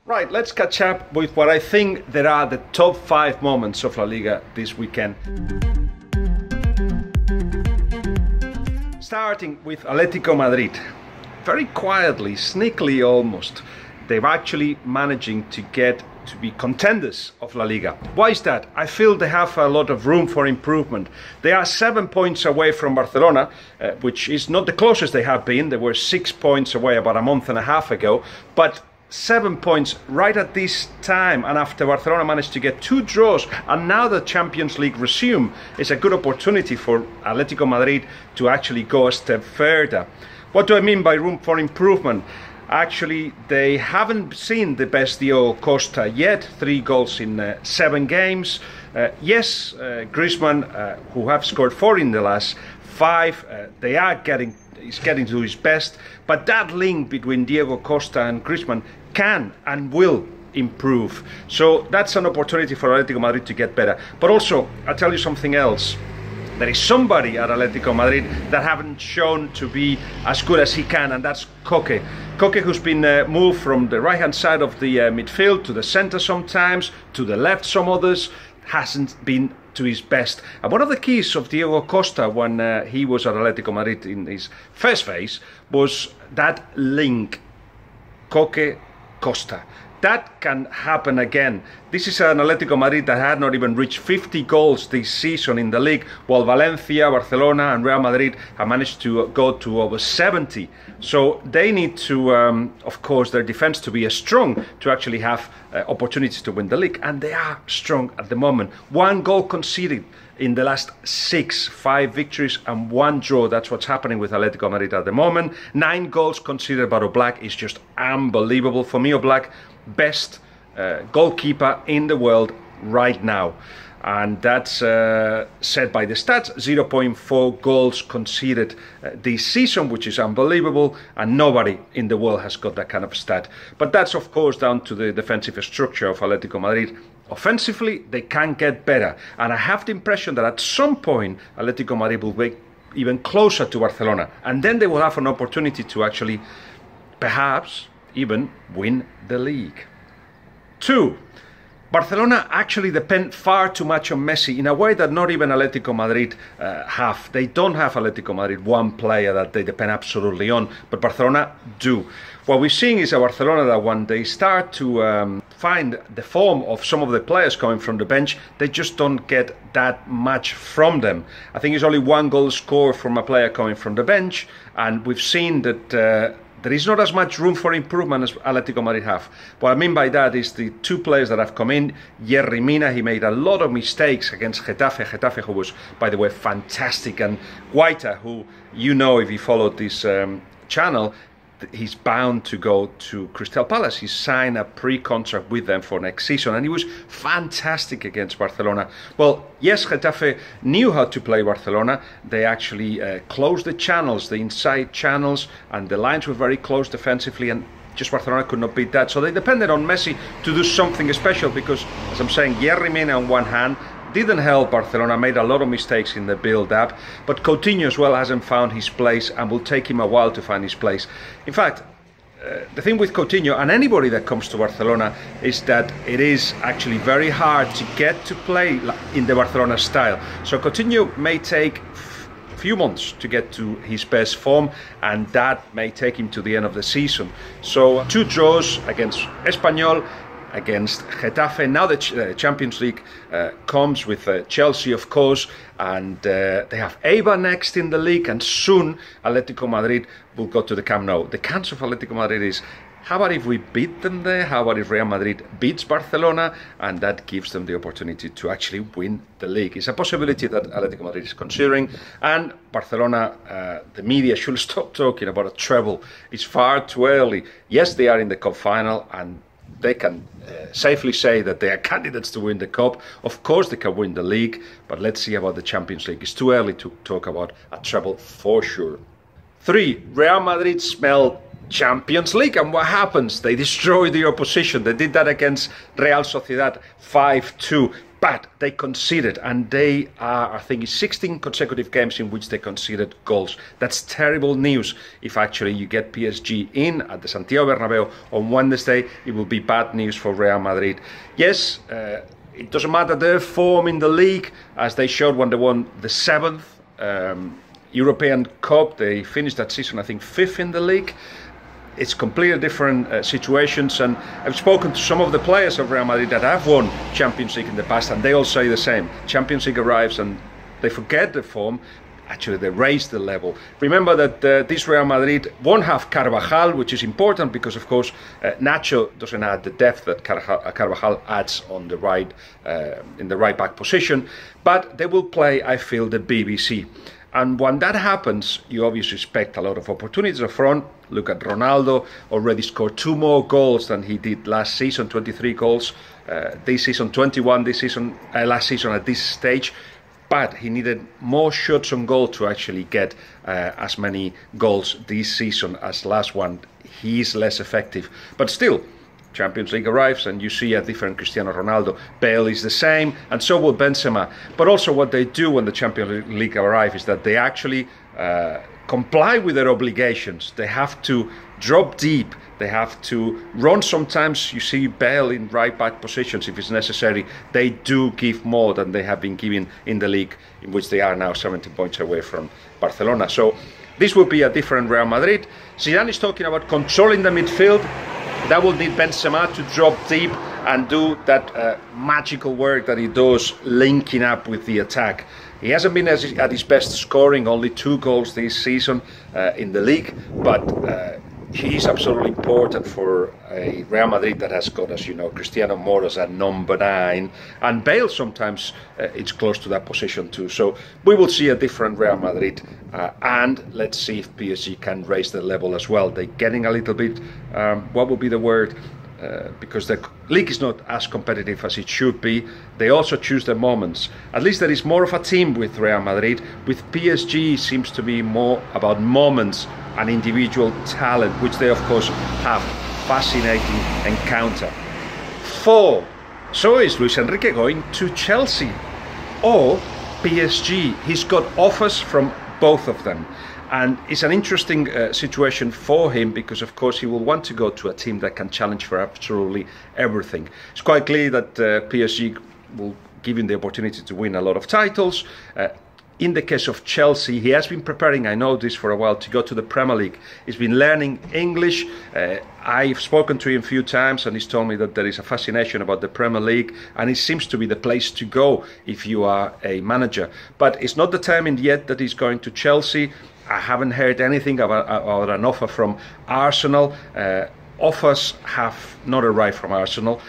Right, let's catch up with what I think there are the top 5 moments of La Liga this weekend. Starting with Atletico Madrid. Very quietly, sneakily almost, they've actually managing to get to be contenders of La Liga. Why is that? I feel they have a lot of room for improvement. They are 7 points away from Barcelona, which is not the closest they have been. They were 6 points away about a month and a half ago, but 7 points right at this time, and after Barcelona managed to get 2 draws and now the Champions League resume, it's a good opportunity for Atletico Madrid to actually go a step further. What do I mean by room for improvement? Actually, they haven't seen the best Diego Costa yet. 3 goals in 7 games. Yes, Griezmann, who have scored 4 in the last 5, he's getting to his best, but that link between Diego Costa and Griezmann can and will improve. So that's an opportunity for Atletico Madrid to get better. But also, I'll tell you something else. There is somebody at Atletico Madrid that haven't shown to be as good as he can, and that's Koke. Koke, who's been moved from the right-hand side of the midfield to the centre sometimes, to the left some others, hasn't been to his best. And one of the keys of Diego Costa when he was at Atletico Madrid in his first phase was that link, Koke-Costa. That can happen again. This is an Atletico Madrid that had not even reached 50 goals this season in the league, while Valencia, Barcelona and Real Madrid have managed to go to over 70. So they need to, of course, their defense to be strong to actually have opportunities to win the league. And they are strong at the moment. 1 goal conceded in the last 6, 5 victories and 1 draw. That's what's happening with Atletico Madrid at the moment. 9 goals conceded by Oblak is just unbelievable. For me, Oblak, best goalkeeper in the world right now. And that's said by the stats, 0.4 goals conceded this season, which is unbelievable, and nobody in the world has got that kind of stat. But that's of course down to the defensive structure of Atletico Madrid. Offensively, they can get better, and I have the impression that at some point Atletico Madrid will be even closer to Barcelona, and then they will have an opportunity to actually perhaps even win the league. 2. Barcelona actually depend far too much on Messi in a way that not even Atletico Madrid have. They don't have Atletico Madrid one player that they depend absolutely on, but Barcelona do. What we're seeing is a Barcelona that when they start to find the form of some of the players coming from the bench, they just don't get that much from them. I think it's only 1 goal scored from a player coming from the bench, and we've seen that there is not as much room for improvement as Atletico Madrid have. What I mean by that is the 2 players that have come in. Yerry Mina, he made a lot of mistakes against Getafe. Getafe, who was, by the way, fantastic. And Guaita, who, you know, if you followed this channel, he's bound to go to Crystal Palace. He signed a pre-contract with them for next season, and he was fantastic against Barcelona. Well, yes, Getafe knew how to play Barcelona. They actually closed the channels, the inside channels, and the lines were very close defensively, and just Barcelona could not beat that. So they depended on Messi to do something special because, as I'm saying, Yerry Mina on one hand didn't help Barcelona, made a lot of mistakes in the build-up, but Coutinho as well hasn't found his place and will take him a while to find his place. In fact, the thing with Coutinho and anybody that comes to Barcelona is that it is actually very hard to get to play in the Barcelona style. So Coutinho may take a few months to get to his best form, and that may take him to the end of the season. So 2 draws against Espanyol, against Getafe. Now the Champions League comes with Chelsea, of course, and they have Eibar next in the league, and soon Atletico Madrid will go to the Camp Nou. The chance of Atletico Madrid is, how about if we beat them there? How about if Real Madrid beats Barcelona? And that gives them the opportunity to actually win the league. It's a possibility that Atletico Madrid is considering, and Barcelona, the media should stop talking about a treble. It's far too early. Yes, they are in the cup final, and they can safely say that they are candidates to win the cup. Of course they can win the league, but let's see about the Champions League. It's too early to talk about a treble for sure. 3. Real Madrid smell Champions League, and what happens? They destroy the opposition. They did that against Real Sociedad 5-2. But they conceded, and they are, I think, 16 consecutive games in which they conceded goals. That's terrible news. If actually you get PSG in at the Santiago Bernabeu on Wednesday, it will be bad news for Real Madrid. Yes, it doesn't matter their form in the league, as they showed when they won the 7th European Cup. They finished that season, I think, 5th in the league. It's completely different situations, and I've spoken to some of the players of Real Madrid that have won Champions League in the past, and they all say the same. Champions League arrives and they forget the form. Actually, they raise the level. Remember that this Real Madrid won't have Carvajal, which is important because, of course, Nacho doesn't add the depth that Carvajal adds on the right, in the right back position. But they will play, I feel, the BBC. And when that happens, you obviously expect a lot of opportunities up front. Look at Ronaldo, already scored 2 more goals than he did last season, 23 goals. This season, 21 this season, last season at this stage. But he needed more shots on goal to actually get as many goals this season as last one. He is less effective. But still, Champions League arrives and you see a different Cristiano Ronaldo. Bale is the same, and so will Benzema. But also what they do when the Champions League arrive is that they actually comply with their obligations. They have to drop deep. They have to run sometimes. You see Bale in right back positions if it's necessary. They do give more than they have been giving in the league, in which they are now 70 points away from Barcelona. So this will be a different Real Madrid. Zidane is talking about controlling the midfield. That will need Benzema to drop deep and do that magical work that he does, linking up with the attack. He hasn't been at his best scoring, only 2 goals this season in the league, but he is absolutely important for a Real Madrid that has got, as you know, Cristiano more as a number 9, and Bale sometimes it's close to that position too. So we will see a different Real Madrid, and let's see if PSG can raise the level as well. They're getting a little bit, what would be the word? Because the league is not as competitive as it should be. They also choose their moments. At least there is more of a team with Real Madrid. With PSG, it seems to be more about moments and individual talent, which they of course have. Fascinating encounter. 4. So is Luis Enrique going to Chelsea or PSG? He's got offers from both of them. And it's an interesting situation for him because, of course, he will want to go to a team that can challenge for absolutely everything. It's quite clear that PSG will give him the opportunity to win a lot of titles. In the case of Chelsea, he has been preparing, I know this for a while, to go to the Premier League. He's been learning English. I've spoken to him a few times and he's told me that there is a fascination about the Premier League and it seems to be the place to go if you are a manager. But it's not determined yet that he's going to Chelsea. I haven't heard anything about an offer from Arsenal. Offers have not arrived from Arsenal.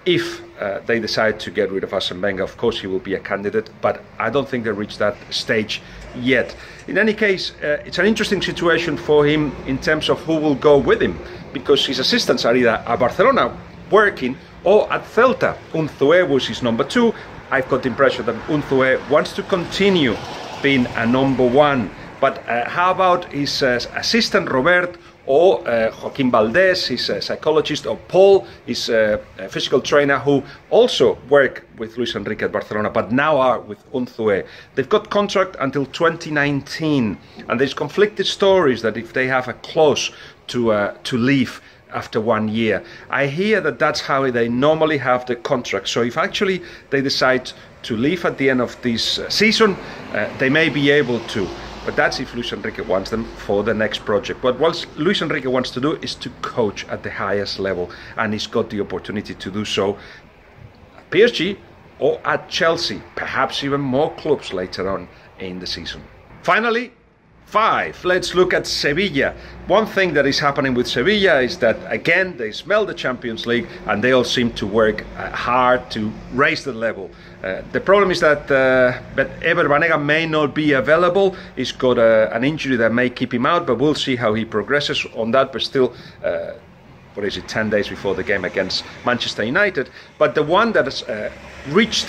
If they decide to get rid of Arsene Wenger, of course he will be a candidate, but I don't think they reached that stage yet. In any case, it's an interesting situation for him in terms of who will go with him, because his assistants are either at Barcelona working or at Celta. Unzué was his number 2. I've got the impression that Unzué wants to continue being a number 1. But how about his assistant Robert or Joaquin Valdez, his psychologist, or Paul, his physical trainer, who also work with Luis Enrique at Barcelona, but now are with Unzué. They've got contract until 2019, and there's conflicted stories that if they have a clause to leave after 1 year. I hear that that's how they normally have the contract. So if actually they decide to leave at the end of this season, they may be able to. But that's if Luis Enrique wants them for the next project. But what Luis Enrique wants to do is to coach at the highest level, and he's got the opportunity to do so at PSG or at Chelsea, perhaps even more clubs later on in the season. Finally, 5. Let's look at Sevilla. One thing that is happening with Sevilla is that, again, they smell the Champions League and they all seem to work hard to raise the level. The problem is that Ever Banega may not be available. He's got an injury that may keep him out, but we'll see how he progresses on that. But still, 10 days before the game against Manchester United. But the one that has reached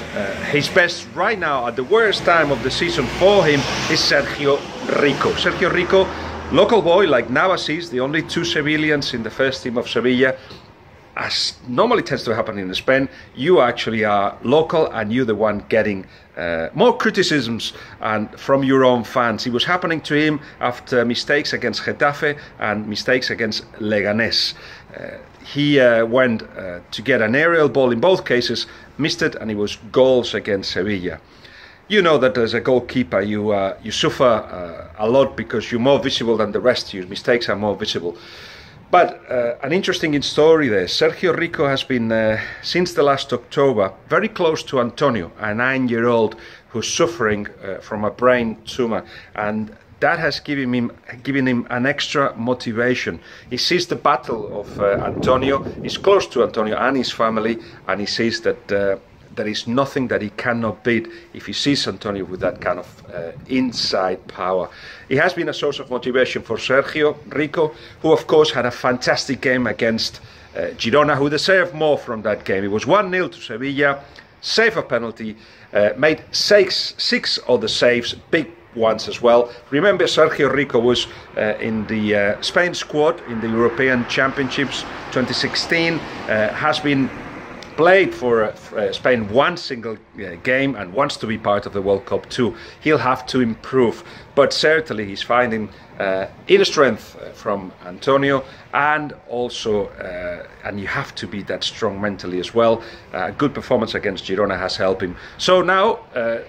his best right now at the worst time of the season for him is Sergio Rico. Sergio Rico, local boy like Navas is, the only 2 Sevillans in the first team of Sevilla. as normally tends to happen in Spain, you actually are local and you're the one getting more criticisms and from your own fans. It was happening to him after mistakes against Getafe and mistakes against Leganés. He went to get an aerial ball in both cases, missed it, and it was goals against Sevilla. You know that as a goalkeeper you suffer a lot because you're more visible than the rest. Your mistakes are more visible. But an interesting story there. Sergio Rico has been, since the last October, very close to Antonio, a 9-year-old who's suffering from a brain tumor. And that has given him an extra motivation. He sees the battle of Antonio, he's close to Antonio and his family, and he sees that there is nothing that he cannot beat if he sees Antonio with that kind of inside power. He has been a source of motivation for Sergio Rico, who of course had a fantastic game against Girona, who deserved more from that game. It was 1-0 to Sevilla, saved a penalty, made six other saves, big ones as well. Remember, Sergio Rico was in the Spain squad in the European Championships 2016, has been played for Spain one single game and wants to be part of the World Cup too. He'll have to improve, but certainly he's finding inner strength from Antonio, and also and you have to be that strong mentally as well. A good performance against Girona has helped him. So now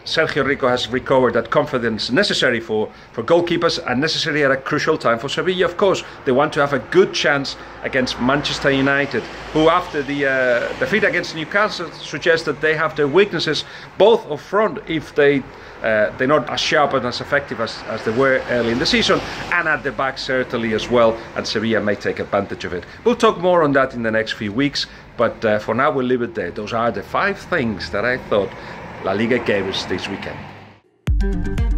Sergio Rico has recovered that confidence necessary for goalkeepers, and necessary at a crucial time for Sevilla. Of course, they want to have a good chance against Manchester United, who after the defeat against Newcastle suggest that they have their weaknesses both up front, if they're not as sharp and as effective as they were early in the season, and at the back certainly as well, and Sevilla may take advantage of it. We'll talk more on that in the next few weeks, but for now we'll leave it there. Those are the 5 things that I thought La Liga gave us this weekend.